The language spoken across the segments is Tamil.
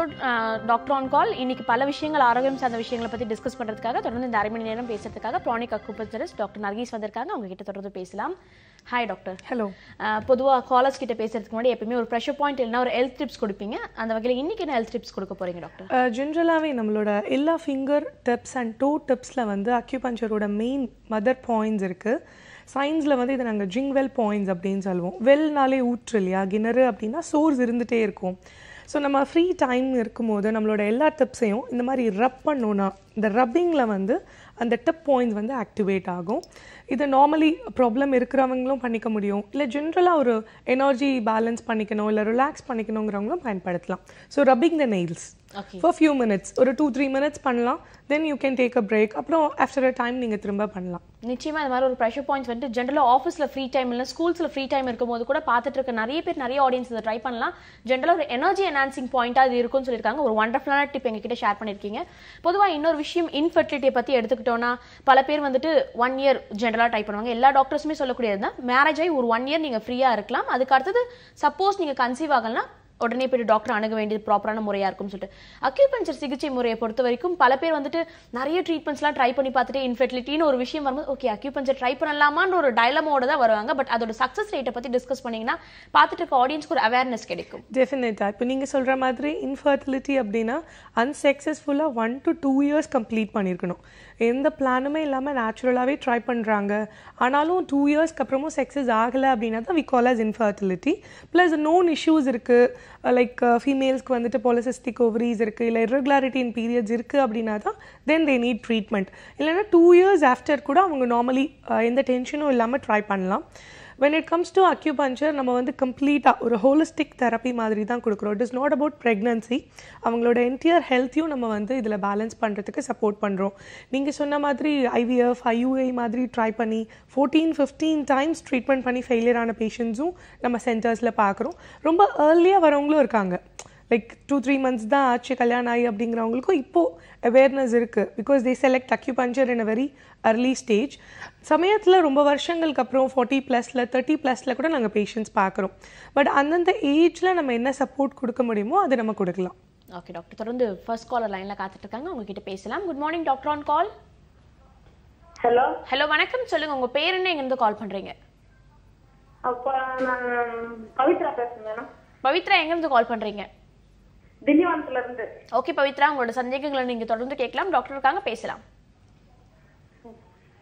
எபிசோட் டாக்டர் ஆன் கால். இன்னைக்கு பல விஷயங்கள் ஆரோக்கியம் சார்ந்த விஷயங்களை பற்றி டிஸ்கஸ் பண்ணுறதுக்காக தொடர்ந்து இந்த 1/2 மணி நேரம் பேசுறதுக்காக ப்ரானிக் அக்குபஞ்சரிஸ்ட் டாக்டர் நர்கீஸ் வந்திருக்காங்க. அவங்க கிட்ட தொடர்ந்து பேசலாம். Hi doctor. ஹலோ. பொதுவாக காலர்ஸ் கிட்ட பேசுறதுக்கு முன்னாடி எப்பயுமே ஒரு ப்ரெஷர் பாயிண்ட் இல்லைனா ஒரு ஹெல்த் டிப்ஸ் கொடுப்பீங்க. அந்த வகையில் இன்னைக்கு என்ன ஹெல்த் டிப்ஸ் கொடுக்க போறீங்க டாக்டர்? ஜென்ரலாகவே நம்மளோட எல்லா ஃபிங்கர் டிப்ஸ் அண்ட் டோ டிப்ஸில் வந்து அக்யூபஞ்சரோட மெயின் மதர் பாயிண்ட்ஸ் இருக்குது. சயின்ஸில் வந்து இதை நாங்கள் ஜிங்வெல் பாயிண்ட்ஸ் அப்படின்னு சொல்லுவோம். வெல்னாலே ஊற்று இல்லையா, கிணறு அப்படின்னா சோர்ஸ் இருந்துகிட்டே இருக்கும். ஸோ நம்ம ஃப்ரீ டைம் இருக்கும்போது நம்மளோட எல்லா டிப்ஸையும் இந்த மாதிரி ரப் பண்ணோன்னா இந்த ரப்பிங்கில் வந்து அந்த டிப் பாயிண்ட்ஸ் வந்து ஆக்டிவேட் ஆகும். இது நார்மலி ப்ராப்ளம் இருக்கிறவங்களும் பண்ணிக்க முடியும், இல்லை ஜென்ரலாக ஒரு எனர்ஜி பேலன்ஸ் பண்ணிக்கணும் இல்லை ரிலாக்ஸ் பண்ணிக்கணுங்கிறவங்களும் பயன்படுத்தலாம். So rubbing the nails for few minutes, ஒரு 2-3 minutes பண்ணலாம். Then you can take a break. அப்புறம் ஆஃப்டர் அ டைம் நீங்கள் திரும்ப பண்ணலாம். நிச்சயமாக இந்த மாதிரி ஒரு ப்ரெஷர் பாயிண்ட்ஸ் வந்துட்டு ஜென்ரலாக ஆஃபீஸில் ஃப்ரீ டைம் இல்லை ஸ்கூல்ஸில் ஃப்ரீ டைம் இருக்கும்போது கூட பார்த்துட்டு இருக்க நிறைய பேர், நிறைய ஆடியன்ஸ் இதை ட்ரை பண்ணலாம். ஜென்ரலாக ஒரு எனர்ஜி என்ஹான்சிங் பாயிண்ட்டாக இது இருக்கும்னு சொல்லியிருக்காங்க. ஒரு ஒண்டர்ஃபுல்லான டிப் எங்ககிட்ட ஷேர் பண்ணியிருக்கீங்க. பொதுவாக இன்னொரு விஷயம், இன்ஃபர்டிலிட்டியை பற்றி எடுத்துக்கிட்டோன்னா பல பேர் வந்துட்டு 1 year ஜென்ரலாக ட்ரை பண்ணுவாங்க. எல்லா டாக்டர்ஸுமே சொல்லக்கூடியது தான், மேரேஜ் ஆகி ஒரு 1 year நீங்கள் ஃப்ரீயாக இருக்கலாம். அதுக்கு அடுத்தது சப்போஸ் நீங்கள் கன்சீவ் ஆகலாம் உடனே போய் டாக்டர் அணுக வேண்டியது ப்ராப்பரான முறையாக இருக்கும்னு சொல்லிட்டு அக்யூபஞ்சர் சிகிச்சை முறையை பொறுத்த வரைக்கும் பல பேர் வந்துட்டு நிறைய ட்ரீட்மெண்ட்ஸ்லாம் ட்ரை பண்ணி பார்த்துட்டு இன்ஃபர்டிலிட்டின்னு ஒரு விஷயம் வரும்போது ஓகே அக்யூபஞ்சர் ட்ரை பண்ணலாமான்னு ஒரு டைலமோட தான் வருவாங்க. பட் அதோட சக்ஸஸ் ரேட்டை பற்றி டிஸ்கஸ் பண்ணிங்கன்னா பார்த்துட்டு இருக்க ஆடியன்ஸ்க்கு ஒரு அவேர்னஸ் கிடைக்கும். டெஃபினட்டாக இப்போ நீங்கள் சொல்கிற மாதிரி இன்ஃபர்டிலிட்டி அப்படின்னா அன்சக்ஸஸ்ஃபுல்லாக 1 to 2 years கம்ப்ளீட் பண்ணியிருக்கணும். எந்த பிளானுமே இல்லாமல் நேச்சுரலாகவே ட்ரை பண்ணுறாங்க, ஆனாலும் 2 yearsக்கு அப்புறமும் சக்ஸஸ் ஆகலை அப்படின்னா தான் we call as infertility. Plus known issues இருக்குது, லைக் ஃபீமேல்ஸ்க்கு வந்துட்டு பாலிசிஸ்டிக் ஓவரிஸ் இருக்குது, இல்லை இர்ரெகுலாரிட்டி இன் பீரியட்ஸ் இருக்குது அப்படின்னா தான் தென் தே நீட் ட்ரீட்மெண்ட். இல்லைன்னா 2 years ஆஃப்டர் கூட அவங்க நார்மலி எந்த டென்ஷனும் இல்லாமல் ட்ரை பண்ணலாம். when it comes to acupuncture நம்ம வந்து கம்ப்ளீட்டாக ஒரு ஹோலிஸ்டிக் தெரப்பி மாதிரி தான் கொடுக்குறோம். It is not about pregnancy. அவங்களோட என்டையர் ஹெல்த்தையும் நம்ம வந்து இதில் பேலன்ஸ் பண்ணுறதுக்கு சப்போர்ட் பண்ணுறோம். நீங்கள் சொன்ன மாதிரி IVF IUI மாதிரி ட்ரை பண்ணி 14-15 times ட்ரீட்மெண்ட் பண்ணி ஃபெயிலியர் ஆன பேஷண்ட்ஸும் நம்ம சென்டர்ஸில் பார்க்குறோம். ரொம்ப ஏர்லியாக வரவங்களும் இருக்காங்க. லைக் 2-3 months தான் ஆச்சு கல்யாணம் ஆகி அப்படிங்கிறவங்களுக்கும் இப்போது அவேர்னஸ் இருக்குது. Because they select acupuncture in a very early stage. சமயத்தில் ரொம்ப வருஷங்களுக்கு அப்புறம் 40+ 30+ கூட நாங்கள் பேஷண்ட்ஸ் பார்க்குறோம். பட் அந்தந்த ஏஜில் நம்ம என்ன சப்போர்ட் கொடுக்க முடியுமோ அதை நம்ம கொடுக்கலாம். ஓகே டாக்டர், தொடர்ந்து ஃபர்ஸ்ட் காலர் லைனில் காத்துட்டு இருக்காங்க, உங்ககிட்ட பேசலாம். Good morning doctor on call. Hello. Hello வணக்கம், சொல்லுங்கள் உங்கள் பேர் என்ன, எங்கேருந்து கால் பண்ணுறீங்க? அப்போ நான் பவித்ரா பேசுகிறேன் மேடம். பவித்ரா எங்கேருந்து கால் பண்ணுறீங்க? திண்டிவனத்துல இருந்து. ஓகே பவித்ரா, உங்களோட சந்தேகங்களை நீங்கள் தொடர்ந்து கேட்கலாம், டாக்டர் இருக்காங்க, பேசலாம்.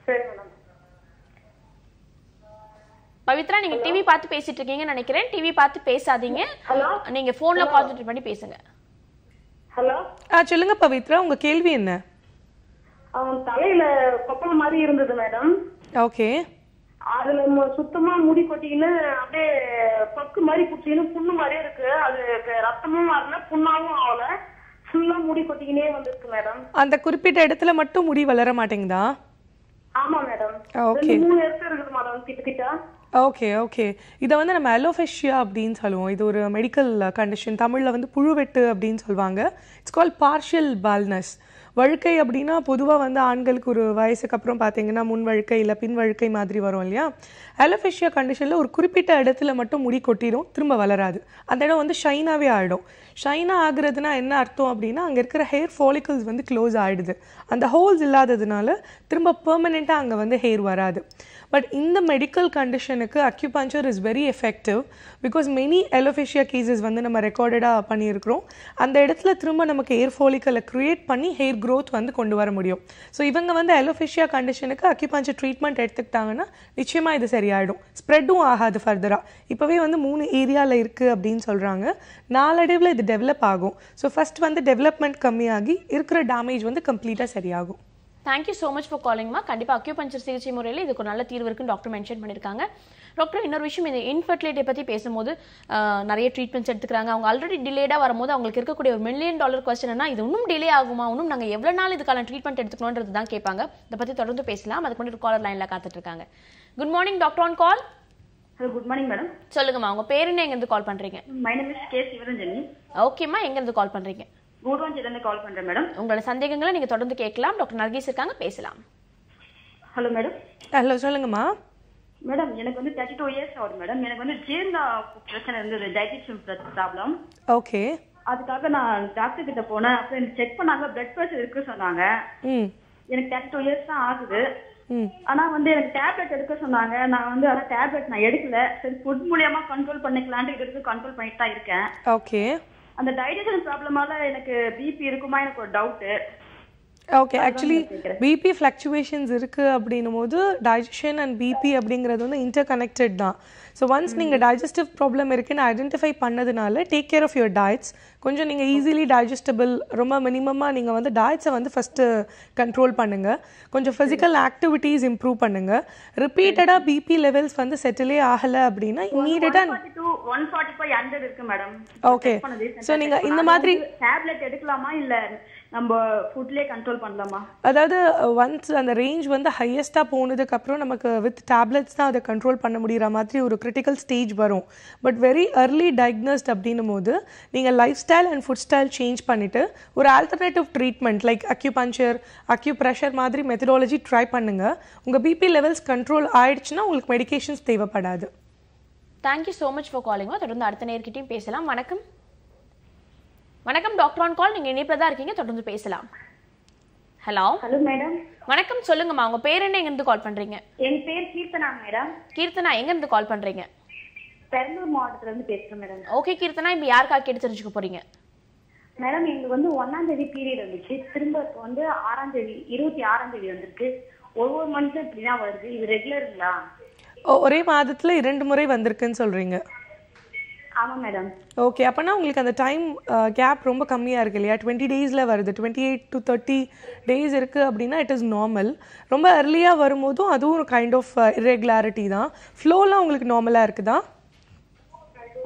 சரி மேடம். பவித்ரா நீங்க டிவி பார்த்து பேசிட்டு இருக்கீங்கன்னு நினைக்கிறேன். டிவி பார்த்து பேசாதீங்க, நீங்க போன்ல கான்சென்ட்ரேட் பண்ணி பேசுங்க. ஹலோ. சொல்லுங்க பவித்ரா, உங்க கேள்வி என்ன? தலையில கொப்பளம் மாதிரி இருந்தது மேடம். ஓகே. அதுல சுத்தமா முடி கொட்டிக்கின்னு அப்படியே பக்கு மாதிரி புடிச்சின்னு புண்ணு மாதிரியே இருக்கு. அது ரத்தமும் வரல, புண்ணாவும் ஆகல, ஃபுல்லா முடி கொட்டிக்கினே வந்துருக்கு மேடம். அந்த குறிப்பிட்ட இடத்துல மட்டும் முடி வளர மாட்டேங்குதா? ஆமா மேடம். ஓகே. 3 இடத்துல இருக்குது மேடம் கிட்ட. Okay okay. இதை வந்து நம்ம அலோஃபேஷியா அப்படின்னு சொல்லுவோம். இது ஒரு மெடிக்கல் கண்டிஷன். தமிழில் வந்து புழுவெட்டு அப்படின்னு சொல்லுவாங்க. It's called partial baldness. வழுக்கை அப்படின்னா பொதுவாக வந்து ஆண்களுக்கு ஒரு வயசுக்கு அப்புறம் பார்த்தீங்கன்னா முன் வழுக்கை இல்லை பின் வழுக்கை மாதிரி வரும் இல்லையா. அலோஃபேஷியா கண்டிஷனில் ஒரு குறிப்பிட்ட இடத்துல மட்டும் முடி கொட்டிடும், திரும்ப வளராது. அந்த இடம் வந்து ஷைனாகவே ஆகிடும். ஷைனாக ஆகுறதுனா என்ன அர்த்தம் அப்படின்னா அங்கே இருக்கிற ஹேர் ஃபாலிக்கல்ஸ் வந்து க்ளோஸ் ஆகிடுது. அந்த ஹோல்ஸ் இல்லாததுனால திரும்ப பெர்மனெண்ட்டாக அங்கே வந்து ஹேர் வராது. பட் இந்த மெடிக்கல் கண்டிஷனுக்கு acupuncture is very effective. Because many alopecia cases வந்து நம்ம ரெக்கார்டடாக பண்ணியிருக்கிறோம். அந்த இடத்துல திரும்ப நமக்கு ஹேர் ஃபாலிக்கலை க்ரியேட் பண்ணி ஹேர் க்ரோத் வந்து கொண்டு வர முடியும். ஸோ இவங்க வந்து அலோஃபேஷியா கண்டிஷனுக்கு அக்யூபஞ்சர் ட்ரீட்மெண்ட் எடுத்துக்கிட்டாங்கன்னா நிச்சயமாக இது சரியாயிடும். ஸ்ப்ரெட்டும் ஆகாது ஃபர்தராக. இப்போவே வந்து 3 ஏரியாவில் இருக்குது அப்படின்னு சொல்கிறாங்க. நாளடைவில் இது டெவலப் ஆகும். ஸோ ஃபர்ஸ்ட் வந்து டெவலப்மெண்ட் கம்மியாகி இருக்கிற டேமேஜ் வந்து கம்ப்ளீட்டாக சரியாகும். தேங்க்யூ ஸோ மச் ஃபார் காலிங்மா. கண்டிப்பாக அக்யூபஞ்சர் சிகிச்சை முறையில் இதுக்கு ஒரு நல்ல தீர்வு இருக்குன்னு டாக்டர் மென்ஷன் பண்ணியிருக்காங்க. டாக்டர் இன்னொரு விஷயம், இந்த இன்ஃபர்டிலிட்டியை பற்றி பேசும்போது நிறைய ட்ரீட்மெண்ட்ஸ் எடுத்துக்கிறாங்க. அவங்க ஆல்ரெடி டிலேடாக வரும்போது அவங்களுக்கு இருக்கக்கூடிய ஒரு $1 million கொஸ்டின் என்ன, இது இன்னும் டிலே ஆகுமா, இன்னும் நாங்கள் எவ்வளோ நாள் இதுக்கான ட்ரீட்மெண்ட் எடுத்துக்கணுன்றது தான் கேட்பாங்க. இதை பற்றி தொடர்ந்து பேசலாம். அதுக்கு முன்னாடி ஒரு காலர் லைனில் காத்துட்டு இருக்காங்க. Good morning doctor on call. Hello, good morning madam. சொல்லுங்கம்மா, உங்கள் பேர் என்ன, எங்கேருந்து கால் பண்ணுறீங்க? My name is K Sivaranjani. ஓகேம்மா, எங்கேருந்து கால் பண்ணுறீங்க? கூடுவாஞ்சிலேருந்து கால் பண்ணுறேன் மேடம். உங்களோட சந்தேகங்களை நீங்கள் தொடர்ந்து கேட்கலாம், டாக்டர் நர்கீஸ் இருக்காங்க, பேசலாம். Hello madam. ஹலோ சொல்லுங்கம்மா. மேடம் எனக்கு வந்து 32 years ஆகுது மேடம். எனக்கு வந்து ஜீரண பிரச்சனை இருந்தது, டைஜஷன் ப்ராப்ளம். ஓகே. அதுக்காக நான் டாக்டர் கிட்ட போனேன். அப்புறம் எனக்கு செக் பண்ணாங்க, பிளட் ப்ரெஷர் இருக்கு சொன்னாங்க. எனக்கு 32 இயர்ஸ் தான் ஆகுது. ஆனா வந்து எனக்கு டேப்லெட் எடுக்க சொன்னாங்க. நான் வந்து அதான் டேப்லெட் நான் எடுக்கல. சரி ஃபுட் மூலியமா கண்ட்ரோல் பண்ணிக்கலாம்னு இது கண்ட்ரோல் பண்ணிட்டு தான் இருக்கேன். ஓகே. அந்த டைஜஷன் ப்ராப்ளமால எனக்கு பிபி இருக்குமா எனக்கு ஒரு doubt. Okay, actually BP fluctuations இருக்குது அப்படின்னும் போது டைஜஷன் அண்ட் பிபி அப்படிங்கிறது வந்து இன்டர் கனெக்டட் தான். ஸோ ஒன்ஸ் நீங்கள் டைஜஸ்டிவ் ப்ராப்ளம் இருக்குன்னு ஐடென்டிஃபை பண்ணதுனால take care of your diets. கொஞ்சம் நீங்கள் ஈஸிலி டைஜஸ்டபிள் ரொம்ப மினிமமாக நீங்கள் வந்து டயட்ஸை வந்து ஃபஸ்ட்டு கண்ட்ரோல் பண்ணுங்கள். கொஞ்சம் ஃபிசிக்கல் ஆக்டிவிட்டீஸ் இம்ப்ரூவ் பண்ணுங்கள். ரிப்பீட்டடாக பிபி லெவல்ஸ் வந்து செட்டிலே ஆகலை அப்படின்னா இமீடியட்டாக 145 இருக்கு மேடம். ஓகே. ஸோ நீங்கள் இந்த மாதிரி டேப்லெட் எடுக்கலாமா இல்லை நம்ம ஃபுட்லேயே கண்ட்ரோல் பண்ணலாமா? அதாவது ஒன்ஸ் அந்த ரேஞ்ச் வந்து ஹையஸ்ட்டாக போனதுக்கப்புறம் நமக்கு வித் டேப்லெட்ஸ் தான் அதை கண்ட்ரோல் பண்ண முடிகிற மாதிரி ஒரு கிரிட்டிக்கல் ஸ்டேஜ் வரும். பட் வெரி அர்லி டயக்னோஸ்ட் அப்படின்னும் போது நீங்கள் life style and food style change பண்ணிவிட்டு ஒரு alternative treatment like acupuncture, acupressure மாதிரி மெத்தடாலஜி ட்ரை பண்ணுங்கள். உங்கள் பிபி லெவல்ஸ் கண்ட்ரோல் ஆயிடுச்சுன்னா உங்களுக்கு மெடிகேஷன்ஸ் தேவைப்படாது. Thank you so much for calling. தொடர்ந்து அடுத்த நேர்கிட்டையும் பேசலாம். வணக்கம். வணக்கம் டாக்டர் ஆன் கால். நீங்க இணைப்புல தான் இருக்கீங்க, தொடர்ந்து பேசலாம். ஹலோ. Hello madam. வணக்கம், சொல்லுங்கம்மா. உங்க பேர் என்ன, எங்க இருந்து கால் பண்றீங்க? என் பேர் கீர்த்தனா மேடம். கீர்த்தனா, எங்க இருந்து கால் பண்றீங்க? பெரம்பலூர் மாவட்டத்துல இருந்து பேசுறேன் மேடம். ஓகே கீர்த்தனா, இப்ப யாருக்காக கேட்டு தெரிஞ்சுக்க போறீங்க? மேடம் எங்களுக்கு வந்து 1ஆம் தேதி பீரியட் வந்துச்சு. திரும்ப வந்து 6ஆம் தேதி 26ஆம் தேதி வந்திருக்கு. ஒவ்வொரு மந்த்தும் இப்படிதான் வருது. இது ரெகுலருங்களா? ஒரே மாதத்தில் 2 முறை வந்திருக்குன்னு சொல்கிறீங்க? ஆமா மேடம். ஓகே, அப்போனா உங்களுக்கு அந்த டைம் கேப் ரொம்ப கம்மியாக இருக்குது இல்லையா? 20 டேஸில் வருது, 28 to 30 டேஸ் இருக்குது அப்படின்னா இட் இஸ் நார்மல். ரொம்ப அர்லியாக வரும்போதும் அதுவும் ஒரு கைண்ட் ஆஃப் இரெகுலாரிட்டி தான். ஃப்ளோலாம் உங்களுக்கு நார்மலாக இருக்குதா?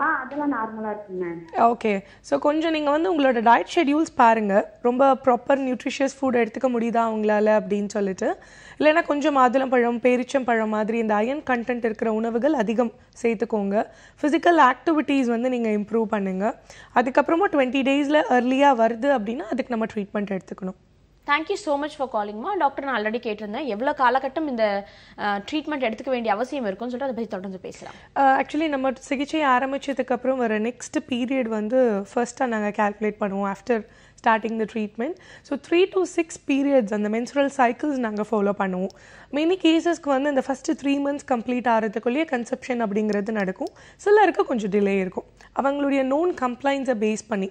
அதெல்லாம் நார்மலா இருக்கு மேம். ஓகே. ஸோ கொஞ்சம் நீங்கள் வந்து உங்களோட டயட் ஷெட்யூல்ஸ் பாருங்கள். ரொம்ப ப்ராப்பர் நியூட்ரிஷியஸ் ஃபுட் எடுத்துக்க முடியுதா அவங்களால அப்படின்னு சொல்லிட்டு. இல்லைன்னா கொஞ்சம் மாதுளம்பழம், பேரிச்சம்பழம் மாதிரி இந்த அயன் கண்டென்ட் இருக்கிற உணவுகள் அதிகம் சேர்த்துக்கோங்க. ஃபிசிக்கல் ஆக்டிவிட்டீஸ் வந்து நீங்கள் இம்ப்ரூவ் பண்ணுங்கள். அதுக்கப்புறமா 20 டேஸில் அர்லியாக வருது அப்படின்னா அதுக்கு நம்ம ட்ரீட்மெண்ட் எடுத்துக்கணும். தேங்க்யூ ஸோ மச் ஃபார் காலிங்மா. டாக்டர் நான் ஆல்ரெடி கேட்டிருந்தேன் எவ்வளோ காலகட்டம் இந்த ட்ரீட்மெண்ட் எடுத்துக்க வேண்டிய அவசியம் இருக்குன்னு சொல்லிட்டு அதை பற்றி தொடர்ந்து பேசலாம். ஆக்சுவலி நம்ம சிகிச்சை ஆரம்பித்ததுக்கப்புறம் வர நெக்ஸ்ட் பீரியட் வந்து ஃபர்ஸ்ட்டாக நாங்கள் கால்குலேட் பண்ணுவோம் after starting the treatment. So 3 to 6 periods அந்த மென்சுரல் சைக்கிள்ஸ் நாங்கள் ஃபாலோ பண்ணுவோம். மெனி கேசஸ்க்கு வந்து இந்த ஃபஸ்ட்டு 3 months கம்ப்ளீட் ஆகிறதுக்குள்ளேயே கன்செப்ஷன் அப்படிங்கிறது நடக்கும். சிலருக்கு கொஞ்சம் டிலே இருக்கும். அவங்களுடைய நோன் கம்ப்ளைண்ட்ஸை பேஸ் பண்ணி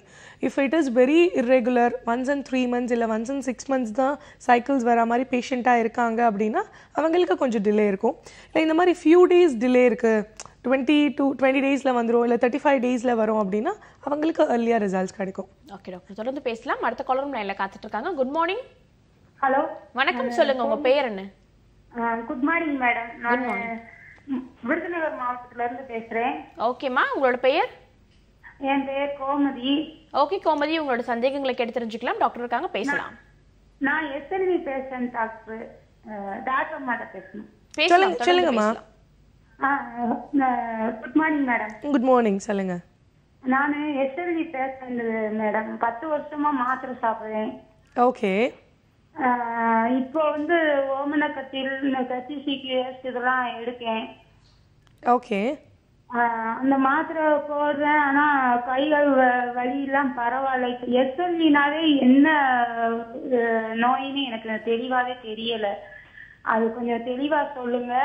if it is very irregular, once in 3 months இல்லை once in 6 months தான் சைக்கிள்ஸ் வர மாதிரி பேஷண்ட்டாக இருக்காங்க அப்படின்னா அவங்களுக்கு கொஞ்சம் டிலே இருக்கும். இல்லை இந்த மாதிரி ஃபியூ டேஸ் டிலே இருக்குது, 20 to 20 டேஸில் வந்துடும், இல்லை 35 டேஸில் வரும் அப்படின்னா அவங்களுக்கு earlier ரிசல்ட்ஸ் கிடைக்கும். ஓகே டாக்டர், தொடர்ந்து பேசலாம். அடுத்த காலரும் லைனில் காத்துட்டு இருக்காங்க. Good morning. ஹலோ. வணக்கம், சொல்லுங்க உங்க பேர் என்ன? Good morning madam. நான் விருதுநகர் மாவட்டத்துல இருந்து பேசுறேன். ஓகேம்மா, உங்களோட பெயர்? என் பேர் கோமதி. ஓகே கோமதி, உங்களோட சந்தேகங்களை கேட்டு தெரிஞ்சுக்கலாம். டாக்டர் இருக்காங்க, பேசலாம். நான் எஸ்எல்வி பேசுறேன் டாக்டர். டாக்டர் மாட்ட பேசணும். சொல்லுங்கம்மா. Good morning madam. Good morning, சொல்லுங்க. நான் எஸ்எல்வி பேசுறேன் மேடம். 10 வருஷமா மாத்திரை சாப்பிடுறேன். ஓகே. இப்போ வந்து கத்தி சிகிஎஸ் இதெல்லாம் எடுக்கேன். ஓகே. அந்த மாத்திரை போடுறேன். ஆனா கைகள் வலியெல்லாம் பரவாயில்ல. எஸ்எல்வினாலே என்ன நோயின்னு எனக்கு தெளிவாவே தெரியல. அது கொஞ்சம் தெளிவா சொல்லுங்க.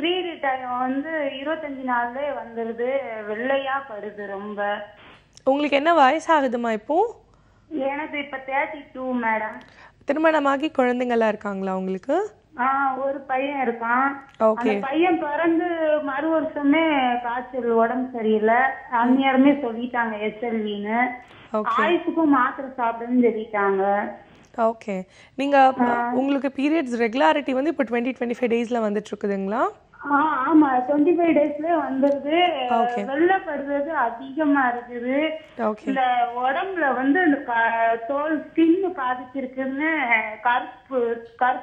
பீரியட் டைம் வந்து 25 நாள்லயே வந்துருது. வெள்ளையா படுது ரொம்ப. உங்களுக்கு என்ன வயசாகுதுமா இப்போ? எனக்கு இப்ப 32 மேடம். திருமணமாகி குழந்தைங்களா இருக்காங்களா உங்களுக்கு? ஒரு பையன் இருக்கான். அந்த பையன் பிறந்து மறு வருஷமே காய்ச்சல், உடம்பு சரியில்லை. அந்நியாருமே சொல்லிட்டாங்க எஸ்எல்வின்னு. ஆயுசுக்கும் மாத்திரை சாப்பிடுன்னு சொல்லிட்டாங்க. ஓகே. நீங்க உங்களுக்கு பீரியட்ஸ் ரெகுலாரிட்டி வந்து இப்போ 20-25 டேஸ்ல வந்துட்டு இருக்குதுங்களா? ஆமா, 25 டேஸ்ல வந்துருது. வெள்ளப்படுறது அதிகமா இருக்குது. இந்த உடம்புல வந்து தோல் ஸ்கின் பாதிச்சிருக்குன்னு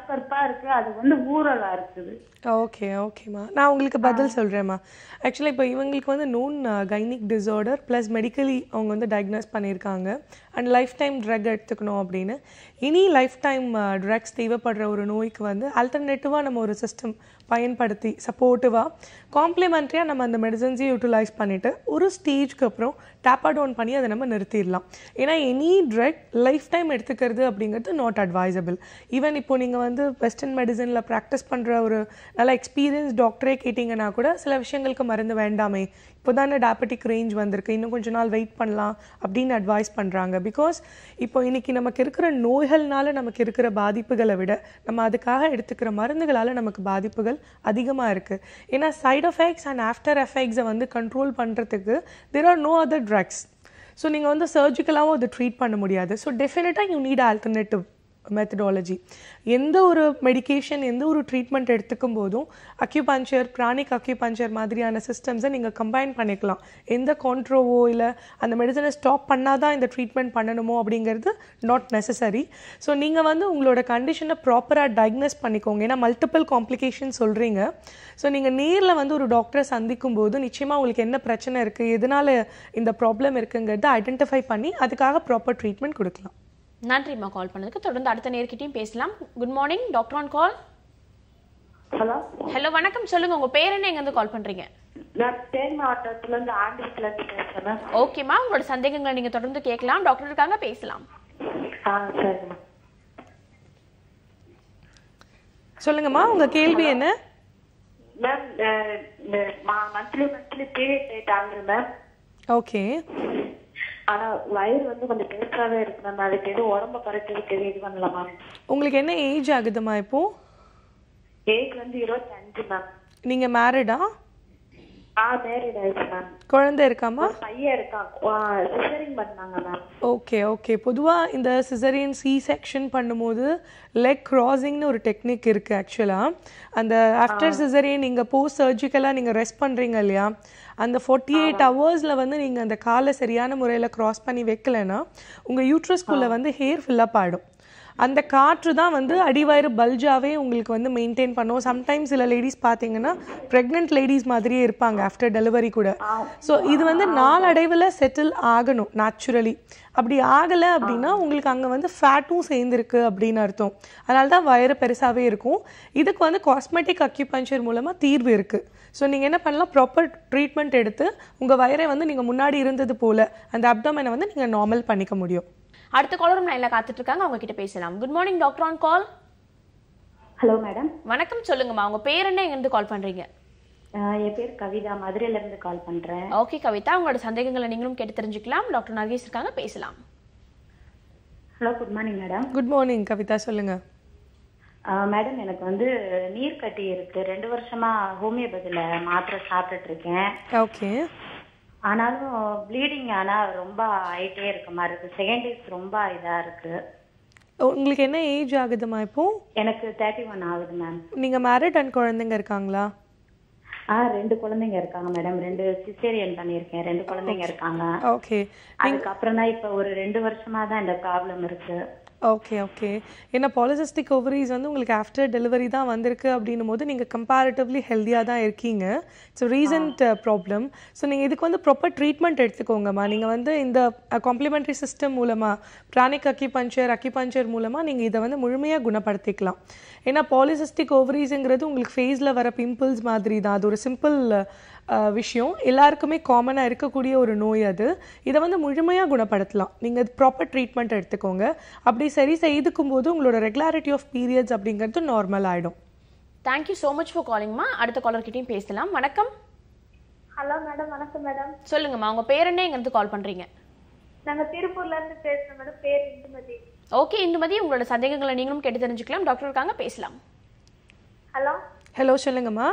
கருப்பா இருக்கு. அது வந்து ஊறலா இருக்குது. ஓகே ஓகேம்மா, நான் உங்களுக்கு பதில் சொல்கிறேம்மா. ஆக்சுவலாக இப்போ இவங்களுக்கு வந்து known gynaec disorder plus medically அவங்க வந்து டயக்னோஸ் பண்ணியிருக்காங்க. அண்ட் லைஃப் டைம் ட்ரக் எடுத்துக்கணும் அப்படின்னு. இனி லைஃப் டைம் ட்ரக்ஸ் தேவைப்படுற ஒரு நோய்க்கு வந்து ஆல்டர்னேட்டிவாக நம்ம ஒரு சிஸ்டம் பயன்படுத்தி சப்போர்ட்டிவாக காம்ப்ளிமெண்ட்ரியாக நம்ம அந்த மெடிசன்ஸையும் யூட்டிலைஸ் பண்ணிவிட்டு ஒரு ஸ்டேஜ்க்கு அப்புறம் டேப்பா டவுன் பண்ணி அதை நம்ம நிறுத்திடலாம். ஏன்னா எனி ட்ரக் லைஃப் டைம் எடுத்துக்கிறது அப்படிங்கிறது நாட் அட்வைசபிள். ஈவன் இப்போ நீங்கள் வந்து வெஸ்டர்ன் மெடிசனில் ப்ராக்டிஸ் பண்ணுற ஒரு நல்ல எக்ஸ்பீரியன்ஸ் டாக்டரே கேட்டிங்கன்னா கூட சில விஷயங்களுக்கு மருந்து வேண்டாமே, இப்போ தானே டயபெட்டிக் ரேஞ்ச் வந்திருக்கு, இன்னும் கொஞ்ச நாள் வெயிட் பண்ணலாம் அப்படின்னு அட்வைஸ் பண்ணுறாங்க. பிகாஸ் இப்போ இன்றைக்கி நமக்கு இருக்கிற நோய்கள்னால நமக்கு இருக்கிற பாதிப்புகளை விட நம்ம அதுக்காக எடுத்துக்கிற மருந்துகளால் நமக்கு பாதிப்புகள் அதிகமாக இருக்குது. ஏன்னா சைட் எஃபெக்ட்ஸ் அண்ட் ஆஃப்டர் எஃபெக்ட்ஸை வந்து கண்ட்ரோல் பண்ணுறதுக்கு there are no other drugs. So நீங்கள் வந்து சர்ஜிக்கலாகவும் அதை ட்ரீட் பண்ண முடியாது. ஸோ டெஃபினட்டாக யூ நீட் ஆல்டர்னேட்டிவ் மெத்தடாலஜி. எந்த ஒரு மெடிக்கேஷன் எந்த ஒரு ட்ரீட்மெண்ட் எடுத்துக்கும் போதும் அக்யூபஞ்சர், பிராணிக் அக்யூபஞ்சர் மாதிரியான சிஸ்டம்ஸை நீங்கள் கம்பைன் பண்ணிக்கலாம். எந்த கான்ட்ரோவோ இல்லை அந்த மெடிசனை ஸ்டாப் பண்ணாதான் இந்த ட்ரீட்மெண்ட் பண்ணணுமோ அப்படிங்கிறது நாட் நெசசரி. ஸோ நீங்கள் வந்து உங்களோட கண்டிஷனை ப்ராப்பராக டயக்னோஸ் பண்ணிக்கோங்க. ஏன்னா மல்டிபிள் காம்ப்ளிகேஷன் சொல்கிறீங்க. ஸோ நீங்கள் நேரில் வந்து ஒரு டாக்டரை சந்திக்கும் போது நிச்சயமாக உங்களுக்கு என்ன பிரச்சனை இருக்குது, எதனால் இந்த ப்ராப்ளம் இருக்குங்கிறத ஐடென்டிஃபை பண்ணி அதுக்காக ப்ராப்பர் ட்ரீட்மெண்ட் கொடுக்கலாம். நன்றிம்மா கால் பண்ணதுக்கு. தொடர்ந்து அடுத்த நேர்கிட்டையும் பேசலாம். Good morning, doctor on call. Hello hello, வணக்கம். சொல்லுங்க, உங்க பேர் என்ன, எங்க இருந்து கால் பண்றீங்க? நான் தேனி மாவட்டத்துல இருந்து ஆண்டில இருந்து பேசுறேன். ஓகேம்மா, உங்களோட சந்தேகங்களை நீங்க தொடர்ந்து கேட்கலாம். டாக்டர் இருக்காங்க, பேசலாம். சரிம்மா. சொல்லுங்கம்மா, உங்க கேள்வி என்ன? மேம் மந்த்லி பீரியட் டேட் ஆகுது மேம். ஓகே. ஆனா வயிறு வந்து கொஞ்சம் பெருசாவே இருக்கு மேம். அதுக்கு எதுவும் உடம்ப குறைக்கிறதுக்கு எதுவும் இது பண்ணலாம் மேம். உங்களுக்கு என்ன ஏஜ் ஆகுதுமா இப்போ? ஏஜ் வந்து 25 மேம். நீங்க மேரிடா? மேரிட் ஆயிடுச்சு மேம். குழந்தை இருக்காமா? பையன் இருக்கான். சிசரிங் பண்ணாங்க மேம். Okay okay. பொதுவாக இந்த சிசரியன் சி செக்ஷன் பண்ணும்போது லெக் கிராசிங்னு ஒரு டெக்னிக் இருக்குது. ஆக்சுவலாக அந்த ஆஃப்டர் சிசரியன் நீங்கள் போஸ்ட் சர்ஜிக்கலாக நீங்கள் ரெஸ்ட் பண்ணுறீங்க இல்லையா, அந்த 48 ஹவர்ஸில் வந்து நீங்கள் அந்த காலை சரியான முறையில் க்ராஸ் பண்ணி வைக்கலைன்னா உங்கள் யூட்ரஸ்குள்ளே வந்து ஹேர் ஃபில்லப் ஆகிடும். அந்த காற்று தான் வந்து அடிவயிறு பல்ஜாவே உங்களுக்கு வந்து மெயின்டைன் பண்ணும். சம்டைம்ஸ் சில லேடிஸ் பார்த்தீங்கன்னா ப்ரெக்னென்ட் லேடிஸ் மாதிரியே இருப்பாங்க ஆஃப்டர் டெலிவரி கூட. ஸோ இது வந்து நாளடைவில் செட்டில் ஆகணும் நேச்சுரலி. அப்படி ஆகலை அப்படின்னா உங்களுக்கு அங்கே வந்து ஃபேட்டும் சேர்ந்துருக்கு அப்படின்னு அர்த்தம். அதனால தான் வயிறு பெருசாகவே இருக்கும். இதுக்கு வந்து காஸ்மெட்டிக் அக்யூபஞ்சர் மூலமாக தீர்வு இருக்குது. ஸோ நீங்கள் என்ன பண்ணலாம், ப்ராப்பர் ட்ரீட்மெண்ட் எடுத்து உங்கள் வயிறை வந்து நீங்கள் முன்னாடி இருந்தது போல் அந்த அப்டோமெனை வந்து நீங்கள் நார்மல் பண்ணிக்க முடியும். அடுத்த காலரும் லைன்ல காத்துட்டு இருக்காங்க, அவங்க கிட்ட பேசலாம். Good morning, doctor on call. Hello madam. வணக்கம், சொல்லுங்கம்மா, உங்க பேர் என்ன, எங்க இருந்து கால் பண்றீங்க? என் பேர் கவிதா, மதுரையில இருந்து கால் பண்றேன். ஓகே கவிதா, உங்களோட சந்தேகங்களை நீங்களும் கேட்டு தெரிஞ்சுக்கலாம். டாக்டர் நர்கீஸ் இருக்காங்க, பேசலாம். Hello, good morning madam. Good morning Kavitha, சொல்லுங்க. மேடம், எனக்கு வந்து நீர் கட்டி இருக்கு. 2 வருஷமா ஹோமியோபதியில மாத்திரை சாப்பிட்டுட்டு இருக்கேன். ஓகே. ஆனாலும் ப்ளீடிங் ஆனா ரொம்ப ஆயிட்டே இருக்க மாதிரி இருக்கு. செகண்ட் டேஸ் ரொம்ப இதா இருக்கு. உங்களுக்கு என்ன ஏஜ் ஆகுதுமா இப்போ? எனக்கு 31 ஆகுது மேம். நீங்க மேரிட் அண்ட் குழந்தைங்க இருக்காங்களா? 2 குழந்தைங்க இருக்காங்க மேடம். 2 சிசேரியன் பண்ணியிருக்கேன். 2 குழந்தைங்க இருக்காங்க. ஓகே. அதுக்கப்புறம் தான் இப்ப ஒரு 2 வருஷமா தான் இந்த ப்ராப்ளம் இருக்கு. Okay okay. ஏன்னா பாலிசிஸ்டிக் ஓவரிஸ் வந்து உங்களுக்கு ஆஃப்டர் டெலிவரி தான் வந்திருக்கு அப்படின்னும் போது நீங்கள் கம்பேரிட்டிவ்லி ஹெல்த்தியாக தான் இருக்கீங்க. It's recent problem. ஸோ நீங்கள் இதுக்கு வந்து ப்ராப்பர் ட்ரீட்மெண்ட் எடுத்துக்கோங்கம்மா. நீங்கள் வந்து இந்த காம்ப்ளிமெண்ட்ரி சிஸ்டம் மூலமாக பிராணிக் அக்யூபஞ்சர் மூலமாக நீங்கள் இதை வந்து முழுமையாக குணப்படுத்திக்கலாம். ஏன்னா பாலிசிஸ்டிக் ஓவரிஸுங்கிறது உங்களுக்கு ஃபேஸில் வர பிம்பிள்ஸ் மாதிரி தான். அது ஒரு சிம்பிள் விஷயம், எல்லாருக்குமே காமனாக இருக்கக்கூடிய ஒரு நோய் அது. இதை வந்து முழுமையாக குணப்படுத்தலாம். நீங்கள் ப்ராப்பர் ட்ரீட்மெண்ட் எடுத்துக்கோங்க. அப்படி சரி செய்துக்கும் போது உங்களோட ரெகுலாரிட்டி ஆஃப் பீரியட்ஸ் அப்படிங்கிறது நார்மல் ஆகிடும். தேங்க்யூ ஸோ மச் ஃபார் காலிங்மா. அடுத்த காலர்கிட்டையும் பேசலாம். வணக்கம். Hello madam. வணக்கம் மேடம். சொல்லுங்கம்மா, உங்க பேர் என்ன, எங்க இருந்து கால் பண்றீங்க? நாங்க திருப்பூர்ல இருந்து பேசுறோம் மேடம். பேர் இந்துமதி. ஓகே இந்துமதி, உங்களோட சந்தேகங்களை நீங்களும் கேட்டு தெரிஞ்சுக்கலாம். டாக்டர் இருக்காங்க, பேசலாம். ஹலோ. ஹலோ, சொல்லுங்கம்மா.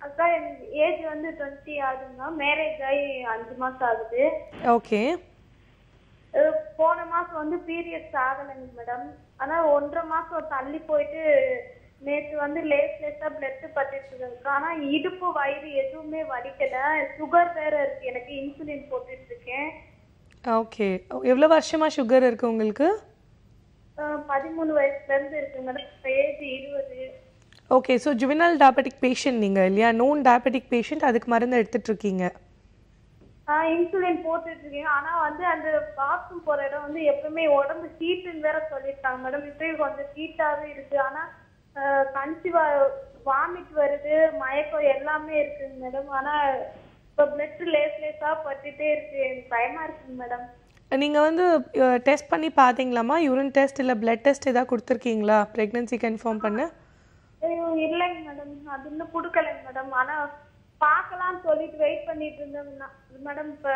அக்கா, எனக்கு ஏஜ் வந்து 20 ஆகுதுங்க. மேரேஜ் ஆகி 5 மாசம் ஆகுது. ஓகே. போன மாசம் வந்து பீரியட்ஸ் ஆகலைங்க மேடம். ஆனா 1.5 மாசம் தள்ளி போயிட்டு நேற்று வந்து லேஸா பிளட் பட்டுட்டு இருக்கு. ஆனா இடுப்பு வயிறு எதுவுமே வலிக்கல. சுகர் வேற இருக்கு. எனக்கு இன்சுலின் போட்டுட்டு இருக்கேன். ஓகே. எவ்வளோ வருஷமா சுகர் இருக்கு உங்களுக்கு? 13 வயசுல இருந்து இருக்கு madam. Age 20. Okay. So juvenile diabetic patient நீங்கள் இல்லையா? நோன் டயபெட்டிக் பேஷண்ட், அதுக்கு மருந்து எடுத்துட்டு இருக்கீங்க? இன்சுலின் போட்டுட்டு இருக்கேன். ஆனா வந்து அந்த பாத்ரூம் போற இடம் வந்து எப்பவுமே உடம்பு ஹீட்டுன்னு வேற சொல்லிருக்காங்க மேடம். இப்பயும் கொஞ்சம் ஹீட்டாவே இருக்கு. ஆனா கன்சீவா வாமிட் வருது, மயக்கம் எல்லாமே இருக்குங்க மேடம். ஆனா இப்ப பிளட் லேஸா பட்டுட்டே இருக்கு. எனக்கு பயமா இருக்குங்க மேடம். நீங்கள் வந்து டெஸ்ட் பண்ணி பார்த்தீங்களாம்மா? யூரின் டெஸ்ட் இல்லை பிளட் டெஸ்ட் ஏதாவது கொடுத்துருக்கீங்களா ப்ரெக்னென்சி கன்ஃபார்ம் பண்ண? இல்லைங்க மேடம், அது இன்னும் கொடுக்கலைங்க மேடம். ஆனா பார்க்கலாம்னு சொல்லிட்டு வெயிட் பண்ணிட்டு இருந்தேன் மேடம். இப்ப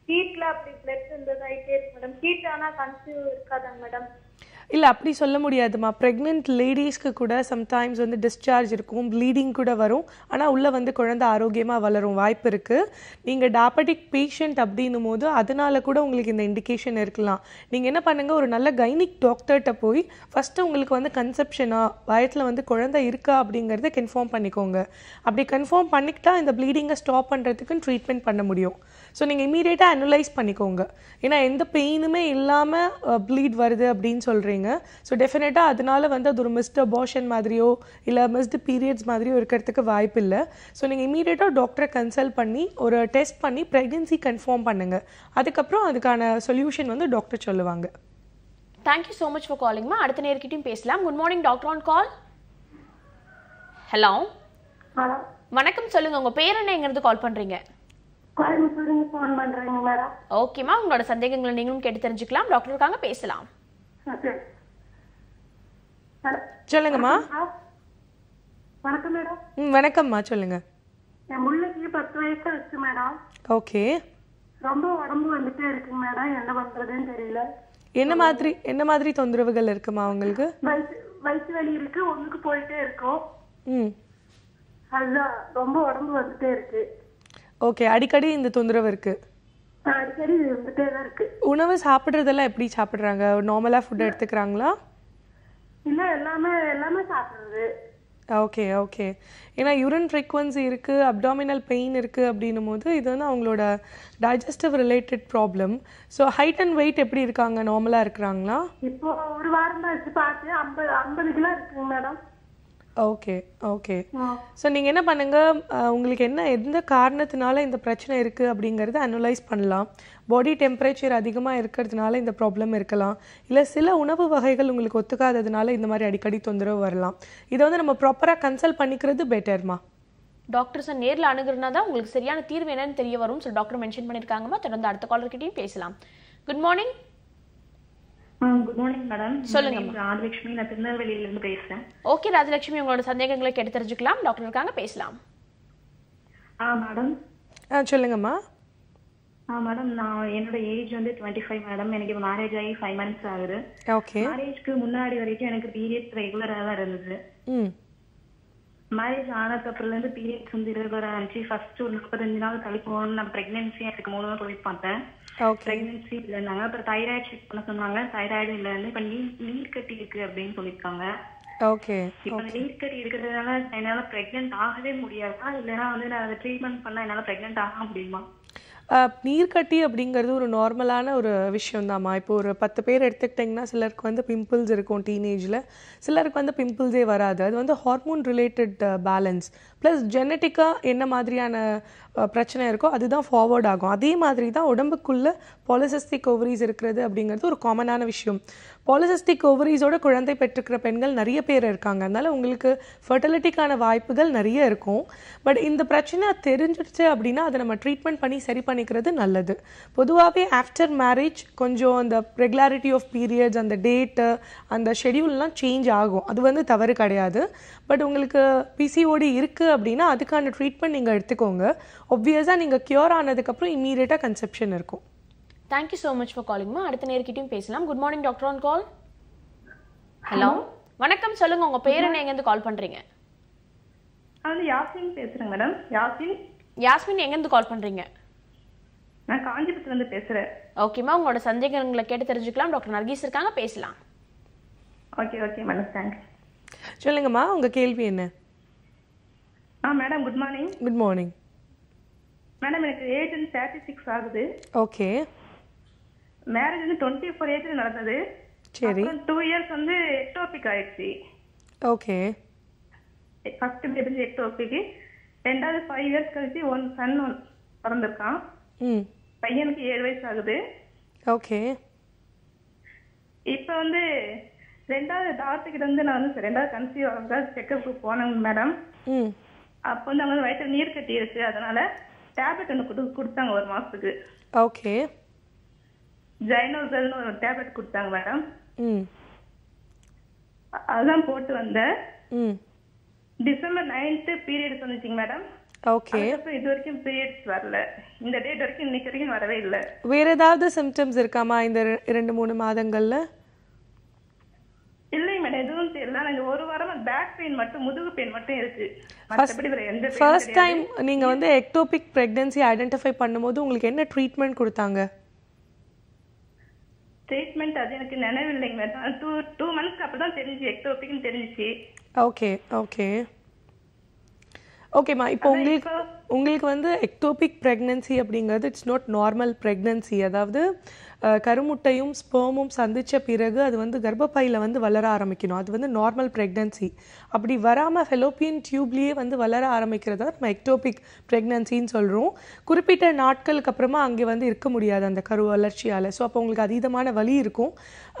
ஹீட்ல அப்படி பிளட் இருந்ததாயிட்டே இருக்கு மேடம். ஹீட் ஆனா கன்சீவ் இருக்காதாங்க மேடம்? இல்லை அப்படி சொல்ல முடியாதுமா. ப்ரெக்னென்ட் லேடிஸ்க்கு கூட சம்டைம்ஸ் வந்து டிஸ்சார்ஜ் இருக்கும், ப்ளீடிங் கூட வரும். ஆனால் உள்ளே வந்து குழந்தை ஆரோக்கியமாக வளரும் வாய்ப்பு இருக்குது. நீங்கள் டயபெட்டிக் பேஷண்ட் அப்படின்னும் போது அதனால கூட உங்களுக்கு இந்த இண்டிகேஷன் இருக்கலாம். நீங்கள் என்ன பண்ணுங்கள், ஒரு நல்ல கைனிக் டாக்டர்கிட்ட போய் ஃபஸ்ட்டு உங்களுக்கு வந்து கன்செப்ஷனா வயத்தில் வந்து குழந்தை இருக்கா அப்படிங்கிறத கன்ஃபார்ம் பண்ணிக்கோங்க. அப்படி கன்ஃபார்ம் பண்ணிக்கிட்டா இந்த ப்ளீடிங்கை ஸ்டாப் பண்ணுறதுக்குன்னு ட்ரீட்மெண்ட் பண்ண முடியும். ஸோ நீங்கள் இமீடியட்டாக அனலைஸ் பண்ணிக்கோங்க. ஏன்னா எந்த பெயினுமே இல்லாமல் ப்ளீட் வருது அப்படின்னு சொல்கிறீங்க. ஸோ டெஃபினட்டாக அதனால வந்து அது ஒரு மிஸ்டு அபார்ஷன் மாதிரியோ இல்லை மிஸ்டு பீரியட்ஸ் மாதிரியோ இருக்கிறதுக்கு வாய்ப்பு இல்லை. ஸோ நீங்கள் இமீடியட்டாக டாக்டரை கன்சல்ட் பண்ணி ஒரு டெஸ்ட் பண்ணி ப்ரெக்னென்சி கன்ஃபார்ம் பண்ணுங்கள். அதுக்கப்புறம் அதுக்கான சொல்யூஷன் வந்து டாக்டர் சொல்லுவாங்க. தேங்க்யூ ஸோ மச் ஃபார் காலிங்மா. அடுத்த நேர்கிட்டையும் பேசலாம். Good morning doctor on call. Hello வணக்கம், சொல்லுங்க உங்க பேர் என்ன, எங்கிருந்து கால் பண்றீங்க? ஃபோன் பண்றேங்க மேடம். ஓகேமா, உங்களோட சந்தேகங்களை நீங்களும் கேட்டு தெரிஞ்சுக்கலாம். டாக்டர் இருக்காங்க, பேசலாம். சொல்லுங்கம்மா. வணக்கம் மேடம். வணக்கம்மா, சொல்லுங்க. என் முள்ளைக்கு 10 வயசு இருக்கு மேடம். ஓகே. ரொம்ப உடம்பு வந்துட்டே இருக்குங்க மேடம். என்ன பண்றதுன்னு தெரியல. என்ன மாதிரி தொந்தரவுகள் இருக்குமா உங்களுக்கு? வயிற்று வலி இருக்கு, ஒண்ணுக்கு போயிட்டே இருக்கும். அதுதான் ரொம்ப உடம்பு வந்துட்டே இருக்கு. ஓகே, அடிக்கடி இந்த தொந்தரவு இருக்கு? அடிக்கடி வந்துட்டே தான் இருக்கு. உணவு சாப்பிட்றதெல்லாம் எப்படி சாப்பிட்றாங்க? நார்மலாக ஃபுட் எடுத்துக்கிறாங்களா? இல்லை, எல்லாமே சாப்பிட்றது. Okay okay. ஏன்னா யூரின் ஃப்ரீக்வன்சி இருக்குது, அப்டாமினல் பெயின் இருக்குது அப்படின்னும் போது இது வந்து அவங்களோட digestive related problem. So height and weight எப்படி இருக்காங்க? நார்மலாக இருக்கிறாங்களா? இப்போ ஒரு வாரம் தான் வச்சு பார்த்து 50 கிலோ இருக்குங்க மேடம். Okay okay. ஸோ நீங்கள் என்ன பண்ணுங்கள், உங்களுக்கு எந்த காரணத்தினால இந்த பிரச்சனை இருக்குது அப்படிங்கிறத அனலைஸ் பண்ணலாம். பாடி டெம்பரேச்சர் அதிகமாக இருக்கிறதுனால இந்த ப்ராப்ளம் இருக்கலாம், இல்லை சில உணவு வகைகள் உங்களுக்கு ஒத்துக்காததுனால இந்த மாதிரி அடிக்கடி தொந்தரவு வரலாம். இதை வந்து நம்ம ப்ராப்பராக கன்சல்ட் பண்ணிக்கிறது பெட்டர்மா. டாக்டர்ஸை நேரில் அணுகுறதுனா தான் உங்களுக்கு சரியான தீர்வு என்னன்னு தெரிய வரும். ஸோ டாக்டர் மென்ஷன் பண்ணியிருக்காங்கம்மா. தொடர்ந்து அடுத்த காலர்கிட்டையும் பேசலாம். Good morning. Good morning madam. சொல்லுங்க. ராஜலட்சுமி, நான் திருநெல்வேலியில இருந்து பேசுறேன். ஓகே ராஜலட்சுமி, உங்களோட சந்தேகங்களை கேட்டு தெரிஞ்சுக்கலாம். டாக்டர் இருக்காங்க, பேசலாம். மேடம். சொல்லுங்கம்மா. மேடம், நான் என்னோட ஏஜ் வந்து 25 மேடம். எனக்கு இப்போ மேரேஜ் ஆகி 5 months ஆகுது. ஓகே. மேரேஜ்க்கு முன்னாடி வரைக்கும் எனக்கு பீரியட்ஸ் ரெகுலராக தான் இருந்தது. மேரேஜ் ஆனதுக்கு அப்புறம் இருந்து பீரியட்ஸ் வந்து ரெகுலராக இருந்துச்சு. ஃபர்ஸ்ட் ஒரு 45 நாள் கழிப்போம். நான் பிரெக்னன்சி எனக்கு 3 நாள் போய் பார்த்தேன். பிரெக்னன்சி இல்லைன்னாங்க. அப்புறம் தைராய்டு செக் பண்ண சொன்னாங்க. தைராய்டு இல்லைன்னு இப்ப நீர் கட்டி இருக்கு அப்படின்னு சொல்லியிருக்காங்க. ஓகே. இப்ப நீர் கட்டி இருக்கிறதுனால என்னால பிரெக்னென்ட் ஆகவே முடியாதா, இல்லைன்னா வந்து நான் அதை ட்ரீட்மெண்ட் பண்ணா என்னால பிரெக்னென்ட் ஆக முடியுமா? நீர்க்கட்டி அப்படிங்கிறது ஒரு நார்மலான ஒரு விஷயம்தாம்மா. இப்போ ஒரு 10 பேர் எடுத்துக்கிட்டிங்கன்னா சிலருக்கு வந்து பிம்பிள்ஸ் இருக்கும் டீனேஜில், சிலருக்கு வந்து பிம்பிள்ஸே வராது. அது வந்து ஹார்மோன் ரிலேட்டட் பேலன்ஸ் ப்ளஸ் ஜெனட்டிக்காக என்ன மாதிரியான பிரச்சனை இருக்கோ அதுதான் ஃபார்வர்ட் ஆகும். அதே மாதிரி தான் உடம்புக்குள்ளே பாலிசிஸ்டிக் ஓவரிஸ் இருக்கிறது அப்படிங்கிறது ஒரு காமனான விஷயம். பாலிசிஸ்டிக் ஓவரிஸோட குழந்தை பெற்றுக்கிற பெண்கள் நிறைய பேர் இருக்காங்க. அதனால் உங்களுக்கு ஃபர்டிலிட்டிக்கான வாய்ப்புகள் நிறைய இருக்கும். பட் இந்த பிரச்சனை தெரிஞ்சிடுச்சு அப்படின்னா அதை நம்ம ட்ரீட்மெண்ட் பண்ணி சரி பண்ணிக்கிறது நல்லது. பொதுவாகவே ஆஃப்டர் மேரேஜ் கொஞ்சம் அந்த ரெகுலாரிட்டி ஆஃப் பீரியட்ஸ், அந்த டேட்டு, அந்த ஷெடியூல்லாம் சேஞ்ச் ஆகும். அது வந்து தவறு கிடையாது. பட் உங்களுக்கு பிசிஓடி இருக்குது அப்படின்னா அதுக்கான ட்ரீட்மெண்ட் நீங்கள் எடுத்துக்கோங்க. ஒப்வியஸாக நீங்கள் க்யூர் ஆனதுக்கப்புறம் இம்மீடியட்டாக கன்செப்ஷன் இருக்கும். தேங்க்யூ ஸோ மச் ஃபார் காலிங்மா. அடுத்த நேர்கிட்டையும் பேசலாம். Good morning doctor on call. Hello வணக்கம், சொல்லுங்க உங்க பேர் என்ன, எங்கேருந்து கால் பண்றீங்க? யாஸ்மின் பேசுறேன் மேடம். யாஸ்மின் எங்கேருந்து கால் பண்றீங்க? நான் காஞ்சிபுரத்துல இருந்து பேசுறேன். ஓகேமா, உங்களோட சந்தேகங்களை கேட்டு தெரிஞ்சுக்கலாம். டாக்டர் நர்கீஸ் இருக்காங்க, பேசலாம். Okay madam, thanks. சொல்லுங்கம்மா, உங்க கேள்வி என்ன? Madam good morning. Good morning madam. எனக்கு ஏஜ் 36 ஆகுது. ஓகே. மேரேஜ் வந்து 24 ஏஜ்ல நடந்தது. சரி. 2 years வந்து எக்டோபிக் ஆயிடுச்சு. ஓகே. First baby ectopic. ரெண்டாவது 5 years கழிச்சு 1 son பிறந்திருக்கான். பையனுக்கு 7 வயசு ஆகுது. ஓகே. இப்போ வந்து 2வது டாக்டர்கிட்ட வந்து நான் வந்து 2வது கன்சீவ் ஆகுதா செக்கப்புக்கு போனேங்க மேடம். அப்போ வந்து அவங்க வயிற்றுல நீர் கட்டி இருக்கு, அதனால டேப்லெட் ஒன்று கொடுத்தாங்க 1 மாசத்துக்கு. ஓகே. ஜைனோசல்னு ஒரு டேப்லெட் கொடுத்தாங்க மேடம். அதான் போட்டு வந்தேன். டிசம்பர் 9th பீரியட்ஸ் வந்துச்சுங்க மேடம். ஓகே. அப்புறம் இது வரைக்கும் பீரியட்ஸ் வரல. இந்த டேட் வரைக்கும் இன்னைக்கு வரைக்கும் வரவே இல்லை. வேற ஏதாவது சிம்டம்ஸ் இருக்காமா இந்த 2-3 மாதங்கள்ல? இல்லை மேடம், எதுவும் தெரியல. எனக்கு 1 வாரமா பேக் பெயின் மட்டும், முதுகு பெயின் மட்டும் இருக்கு. மற்றபடி வேற எந்த பெயின். ஃபர்ஸ்ட் டைம் நீங்க வந்து எக்டோபிக் பிரெக்னன்சி ஐடென்டிஃபை பண்ணும்போது உங்களுக்கு என்ன ட்ரீட்மெண்ட் கொடுத்தாங்க? ட்ரீட்மெண்ட் அது எனக்கு நினைவில்லைங்க மேடம். 2 மந்த்ஸ்க்கு அப்புறம் தான் தெரிஞ்சு எக்டோபிக்னு தெரிஞ்சிச்சு. ஓகே ஓகே ஓகேம்மா. இப்போ உங்களுக்கு வந்து எக்டோபிக் பிரெக்னன்சி அப்படிங்கிறது இட்ஸ் நாட் நார்மல் பிரெக்னன்சி. அதாவது கருமுட்டையும் ஸ்பெர்மும் சந்திச்ச பிறகு அது வந்து கர்ப்பப்பையில் வந்து வளர ஆரம்பிக்கணும். அது வந்து நார்மல் பிரெக்னன்சி. அப்படி வராமல் ஃபெலோப்பியன் டியூப்லேயே வந்து வளர ஆரம்பிக்கிறத நம்ம எக்டோபிக் பிரெக்னன்சின்னு சொல்கிறோம். குறிப்பிட்ட நாட்களுக்கு அப்புறமா அங்கே வந்து இருக்க முடியாது அந்த கரு வளர்ச்சியால். ஸோ அப்போ உங்களுக்கு அதீதமான வலி இருக்கும்.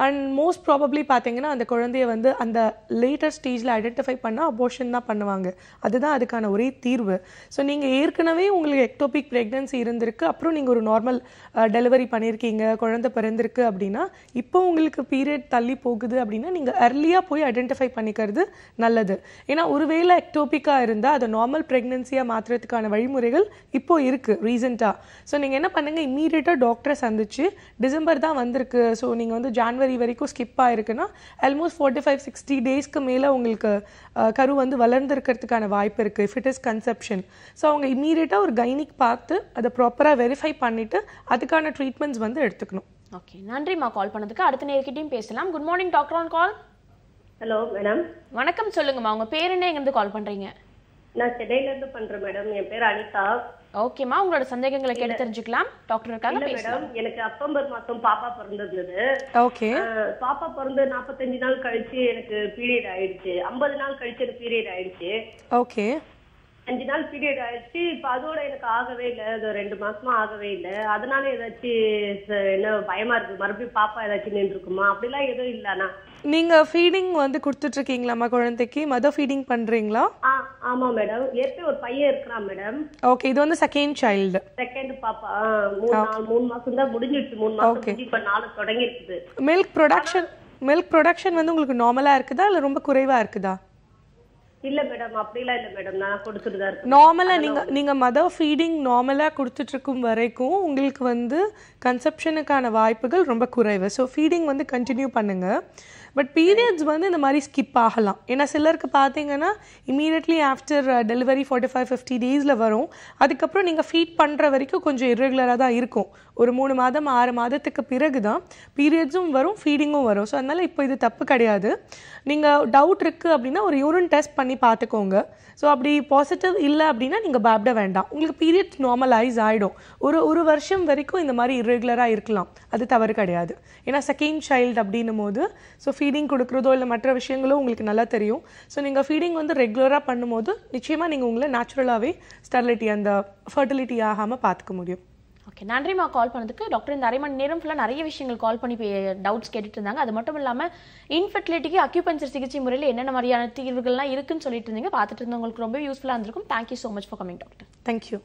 அண்ட் மோஸ்ட் ப்ராபப்ளி பார்த்தீங்கன்னா அந்த குழந்தைய வந்து அந்த லேட்டர் ஸ்டேஜில் ஐடென்டிஃபை பண்ணால் அபோர்ஷன் தான் பண்ணுவாங்க. அதுதான் அதுக்கான ஒரே தீர்வு. ஸோ நீங்கள் ஏற்கனவே உங்களுக்கு எக்டோபிக் பிரெக்னன்சி இருந்திருக்கு, அப்புறம் நீங்கள் ஒரு நார்மல் டெலிவரி பண்ணியிருக்கீங்க, குழந்தை பிறந்திருக்கு அப்படின்னா, இப்போ உங்களுக்கு பீரியட் தள்ளி போகுது அப்படின்னா நீங்கள் அர்லியாக போய் ஐடென்டிஃபை பண்ணிக்கிறது நல்லது. ஏன்னா ஒருவேளை எக்டோபிக்காக இருந்தால் அதை நார்மல் ப்ரெக்னன்சியாக மாற்றுறதுக்கான வழிமுறைகள் இப்போ இருக்குது ரீசெண்டாக. ஸோ நீங்கள் என்ன பண்ணுங்கள், இம்மீடியட்டாக டாக்டரை சந்திச்சு, டிசம்பர் தான் வந்திருக்கு, ஸோ நீங்கள் வந்து ஜான்வரி வரைக்கும் ஸ்கிப் ஆகிருக்குன்னா ஆல்மோஸ்ட் 45-60 டேஸ்க்கு மேலே உங்களுக்கு கரு வந்து வளர்ந்துருக்கிறதுக்கான வாய்ப்பு இருக்குது if it is conception. So அவங்க இம்மீடியட்டாக ஒரு கைனிக் பார்த்து அதை ப்ராப்பராக வெரிஃபை பண்ணிவிட்டு அதுக்கான ட்ரீட்மெண்ட்ஸ் வந்து எடுத்துக்கணும். ஓகே, நன்றிம்மா கால் பண்ணதுக்கு. அடுத்த நேர்கிட்டையும் பேசலாம். Good morning doctor on call. Hello madam. வணக்கம், சொல்லுங்கம்மா. உங்க பேர் என்ன, எங்கிருந்து கால் பண்றீங்க? நான் சென்னையில இருந்து பண்றேன் மேடம். என் பேர் அனிதா. ஓகேம்மா, உங்களோட சந்தேகங்களை கேட்டு தெரிஞ்சுக்கலாம். டாக்டர் இருக்காங்க, பேசலாம். மேடம், எனக்கு அக்டோபர் மாசம் பாப்பா பிறந்திருந்தது. ஓகே. பாப்பா பிறந்து 45 நாள் கழிச்சு எனக்கு பீரியட் ஆயிடுச்சு. 50 நாள் கழிச்சு எனக்கு பீரியட் ஆயிடுச்சு. ஓகே. 5 நாள் பீரியட் ஆயிடுச்சு. இப்ப அதோட எனக்கு ஆகவே இல்லை. அது 2 மாசமா ஆகவே இல்லை. அதனால ஏதாச்சும் என்ன பயமா இருக்கு, மறுபடியும் பாப்பா ஏதாச்சும் நின்று இருக்குமா? அப்படிலாம் எதுவும் இல்லைண்ணா. நீங்க ஃபீடிங் வந்து கொடுத்துட்டு இருக்கீங்களாமா குழந்தைக்கு? மதர் ஃபீடிங் பண்றீங்களா? ஆமா மேடம். ஏற்கனவே ஒரு பையன் இருக்கிறான் மேடம். ஓகே, இது வந்து செகண்ட் சைல்டு. செகண்ட் பாப்பா 3 மாசம் தான் முடிஞ்சிடுச்சு. 3 மாசம் முடிஞ்சு இப்ப 4 தொடங்கி இருக்குது. மில்க் ப்ரொடக்ஷன் வந்து உங்களுக்கு நார்மலா இருக்குதா இல்ல ரொம்ப குறைவா இருக்குதா? இல்ல மேடம், அப்படிலாம் இல்ல மேடம். நான் கொடுத்துட்டு தான் இருக்கேன். நார்மலா நீங்க மதர் ஃபீடிங் நார்மலா கொடுத்துட்டு இருக்கும் வரைக்கும் உங்களுக்கு வந்து கன்செப்ஷனுக்கான வாய்ப்புகள் ரொம்ப குறைவு. ஸோ ஃபீடிங் வந்து கண்டினியூ பண்ணுங்க. பட் பீரியட்ஸ் வந்து இந்த மாதிரி ஸ்கிப் ஆகலாம். ஏன்னா சிலருக்கு பார்த்தீங்கன்னா இமீடியட்லி ஆஃப்டர் டெலிவரி 45-50 டேஸில் வரும். அதுக்கப்புறம் நீங்கள் ஃபீட் பண்ணுற வரைக்கும் கொஞ்சம் இர்ரெகுலராக தான் இருக்கும். ஒரு 3 மாதம் 6 மாதத்துக்கு பிறகு தான் பீரியட்ஸும் வரும், ஃபீடிங்கும் வரும். ஸோ அதனால் இப்போ இது தப்பு கிடையாது. நீங்கள் டவுட் இருக்குது அப்படின்னா ஒரு யூரின் டெஸ்ட் பண்ணி பார்த்துக்கோங்க. ஸோ அப்படி பாசிட்டிவ் இல்லை அப்படின்னா நீங்கள் பயப்பட வேண்டாம். உங்களுக்கு பீரியட்ஸ் நார்மலைஸ் ஆகிடும். ஒரு வருஷம் வரைக்கும் இந்த மாதிரி இர்ரெகுலராக இருக்கலாம், அது தவறு கிடையாது. ஏன்னா செகண்ட் சைல்டு அப்படின்னும் போது ஸோ ஃபீடிங் கொடுக்குறதோ இல்லை மற்ற விஷயங்களோ உங்களுக்கு நல்லா தெரியும். ஸோ நீங்கள் ஃபீடிங் வந்து ரெகுலராக பண்ணும்போது நிச்சயமாக நீங்கள் உங்களை நேச்சுரலாகவே ஸ்டெரிலிட்டி அந்த ஃபர்டிலிட்டி ஆகாமல் பார்த்துக்க முடியும். ஓகே, நன்றிம்மா கால் பண்ணதுக்கு. டாக்டர் இந்த 1/2 மணி நேரம் ஃபுல்லாக நிறைய விஷயங்கள் கால் பண்ணி டவுட்ஸ் கேட்டுட்டு இருந்தாங்க. அது மட்டும் இல்லாமல் இன்ஃபர்டிலிட்டிக்கு அக்யூபஞ்சர் சிகிச்சை முறையில் என்னென்ன மாதிரியான தீர்வுகள்லாம் இருக்குன்னு சொல்லிட்டு இருந்தீங்க. பார்த்துட்டு இருந்தவங்களுக்கு ரொம்ப யூஸ்ஃபுல்லாக இருந்திருக்கும். Thank you so much for coming doctor. Thank you.